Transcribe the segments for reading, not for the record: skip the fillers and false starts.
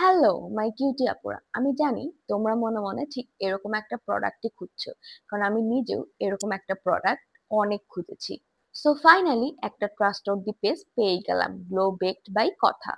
Hello my cutie আপুরা, আমি জানি তোমরা মনে মনে ঠিক এরকম একটা প্রোডাক্টই খুঁজছো, কারণ আমি নিজেও এরকম একটা প্রোডাক্ট অনেক খুঁজেছি। সো ফাইনালি একটা ট্রাস্টওয়ার্দি পেজ পেয়ে গেলাম, গ্লো বেকড বাই কথা।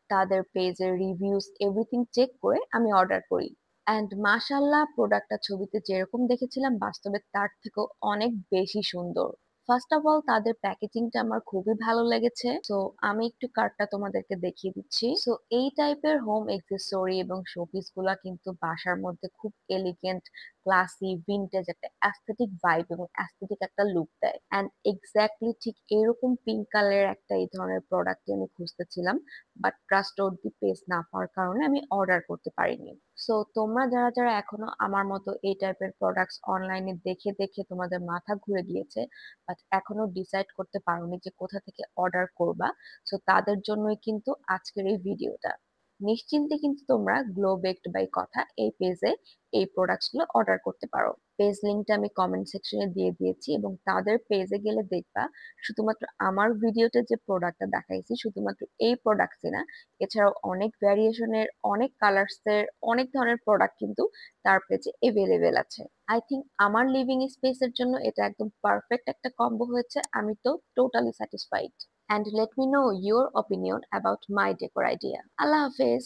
তাদের পেজের রিভিউজ এভরিথিং চেক করে আমি অর্ডার করি। অ্যান্ড মাশাল্লাহ, প্রোডাক্টটা ছবিতে যেরকম দেখেছিলাম বাস্তবে তার থেকেও অনেক বেশি সুন্দর। ফার্স্ট অফ অল তাদের প্যাকেজিংটা আমার খুবই ভালো লেগেছে। সো আমি একটু কার্ডটা তোমাদেরকে দেখিয়ে দিচ্ছি। সো এই টাইপের হোম এক্সেসরি এবং শোপিস গুলা কিন্তু বাসার মধ্যে খুব এলিগেন্ট, ক্লাসি, ভিন্টেজ একটা অ্যাস্থেটিক ভাইব এবং অ্যাস্থেটিক একটা লুক দেয়। অ্যান্ড এক্স্যাক্টলি ঠিক এরকম পিঙ্ক কালারের একটা এই ধরনের প্রোডাক্ট আমি খুঁজতেছিলাম, বাট ট্রাস্টওয়ার্দি পেজ না পাওয়ার কারণে আমি অর্ডার করতে পারিনি। সো তোমরা যারা যারা এখনো আমার মতো এই টাইপের প্রোডাক্টস অনলাইনে দেখে দেখে তোমাদের মাথা ঘুরে গিয়েছে, বাট এখনো ডিসাইড করতে পারোনি যে কোথা থেকে অর্ডার করবা, সো তাদের জন্যই কিন্তু আজকের এই ভিডিওটা। নিশ্চিন্তে কিন্তু তোমরা গ্লো বেকড বাই কথা এই পেজে এই প্রোডাক্টস গুলো অর্ডার করতে পারো। পেজ লিংকটা আমি কমেন্ট সেকশনে দিয়ে দিয়েছি, এবং তাদের পেজে গেলে দেখবা শুধুমাত্র আমার ভিডিওতে যে প্রোডাক্টটা দেখাইছি শুধুমাত্র এই প্রোডাক্টই না, এছাড়াও অনেক ভ্যারিয়েশনের, অনেক কালার্স এর, অনেক ধরনের প্রোডাক্ট কিন্তু তার পেজে এভেলেবেল আছে। আই থিংক আমার লিভিং স্পেস এর জন্য এটা একদম পারফেক্ট একটা কম্বো হয়েছে। আমি তো totally satisfied. And let me know your opinion about my decor idea. আল্লাহ হাফেজ।